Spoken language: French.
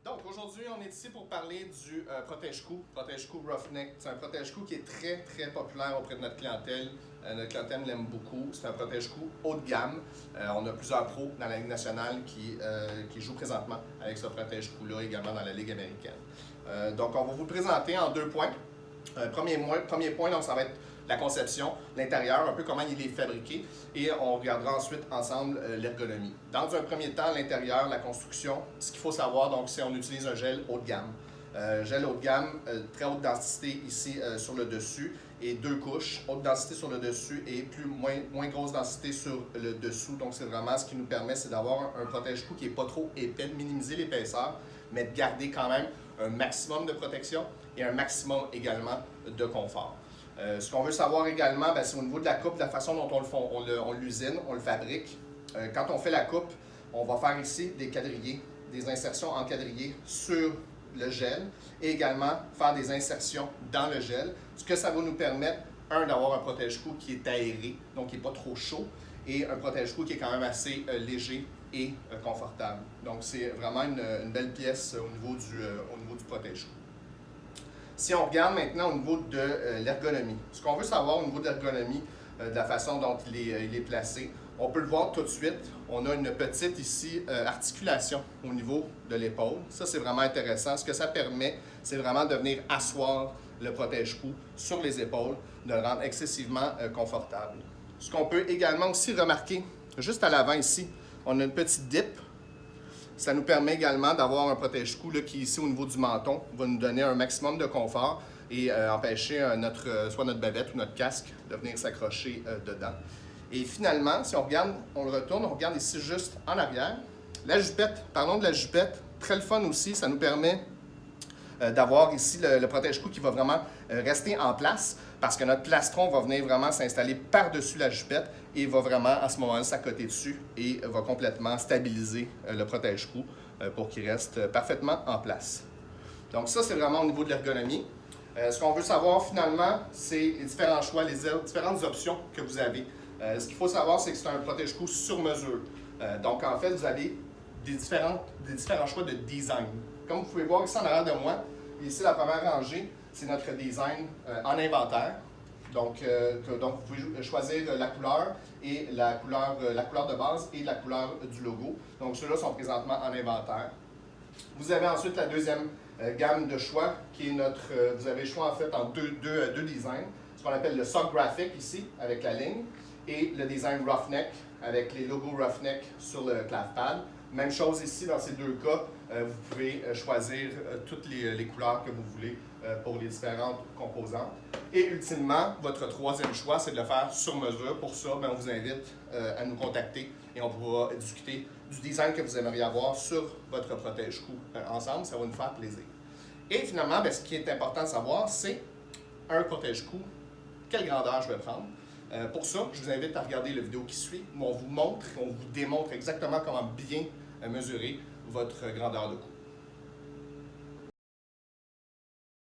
Donc aujourd'hui, on est ici pour parler du protège-cou Roughneck. C'est un protège-cou qui est très populaire auprès de notre clientèle. Notre clientèle l'aime beaucoup. C'est un protège-cou haut de gamme. On a plusieurs pros dans la Ligue nationale qui jouent présentement avec ce protège-cou-là, également dans la Ligue américaine. Donc on va vous le présenter en 2 points. Premier point, donc ça va être la conception, l'intérieur, un peu comment il est fabriqué, et on regardera ensuite ensemble l'ergonomie. Dans un premier temps, l'intérieur, la construction, ce qu'il faut savoir, donc, c'est qu'on utilise un gel haut de gamme. Gel haut de gamme, très haute densité ici sur le dessus, et 2 couches, haute densité sur le dessus et moins grosse densité sur le dessous. Donc c'est vraiment ce qui nous permet, c'est d'avoir un protège-cou qui n'est pas trop épais, de minimiser l'épaisseur, mais de garder quand même un maximum de protection et un maximum également de confort. Ce qu'on veut savoir également, c'est au niveau de la coupe, de la façon dont on l'usine, on le fabrique. Quand on fait la coupe, on va faire ici des quadrillés, des insertions en quadrillé sur le gel et également faire des insertions dans le gel. Ce que ça va nous permettre, d'avoir un protège-cou qui est aéré, donc qui n'est pas trop chaud, et un protège-cou qui est quand même assez léger et confortable. Donc c'est vraiment une belle pièce au niveau du protège-cou. Si on regarde maintenant au niveau de l'ergonomie, ce qu'on veut savoir au niveau de l'ergonomie, de la façon dont il est placé, on peut le voir tout de suite. On a une petite ici articulation au niveau de l'épaule. Ça, c'est vraiment intéressant. Ce que ça permet, c'est vraiment de venir asseoir le protège-cou sur les épaules, de le rendre excessivement confortable. Ce qu'on peut également aussi remarquer, juste à l'avant ici, on a une petite dip. Ça nous permet également d'avoir un protège-cou qui, ici, au niveau du menton, va nous donner un maximum de confort et empêcher soit notre bavette ou notre casque de venir s'accrocher dedans. Et finalement, si on regarde, on le retourne, on regarde ici juste en arrière. La jupette, parlons de la jupette, très le fun aussi, ça nous permet d'avoir ici le protège-cou qui va vraiment rester en place parce que notre plastron va venir vraiment s'installer par-dessus la jupette et va vraiment à ce moment-là s'accoter dessus et va complètement stabiliser le protège-cou pour qu'il reste parfaitement en place. Donc ça, c'est vraiment au niveau de l'ergonomie. Ce qu'on veut savoir finalement, c'est les différents choix, les différentes options que vous avez. Ce qu'il faut savoir, c'est que c'est un protège-cou sur mesure. Donc en fait, vous avez des différents choix de design. Comme vous pouvez voir ici en arrière de moi, ici la première rangée, c'est notre design en inventaire. Donc vous pouvez choisir la couleur et la couleur de base et la couleur du logo. Donc ceux-là sont présentement en inventaire. Vous avez ensuite la deuxième gamme de choix qui est vous avez le choix en fait en deux designs. Ce qu'on appelle le sock graphic ici avec la ligne et le design Roughneck avec les logos Roughneck sur le clavepad. Même chose ici dans ces 2 cas, vous pouvez choisir toutes les couleurs que vous voulez pour les différentes composantes. Et ultimement, votre troisième choix, c'est de le faire sur mesure. Pour ça, on vous invite à nous contacter et on pourra discuter du design que vous aimeriez avoir sur votre protège-cou ensemble. Ça va nous faire plaisir. Et finalement, ce qui est important de savoir, c'est un protège-cou, quelle grandeur je vais prendre. Pour ça, je vous invite à regarder la vidéo qui suit où on vous démontre exactement comment bien mesurer votre grandeur de cou.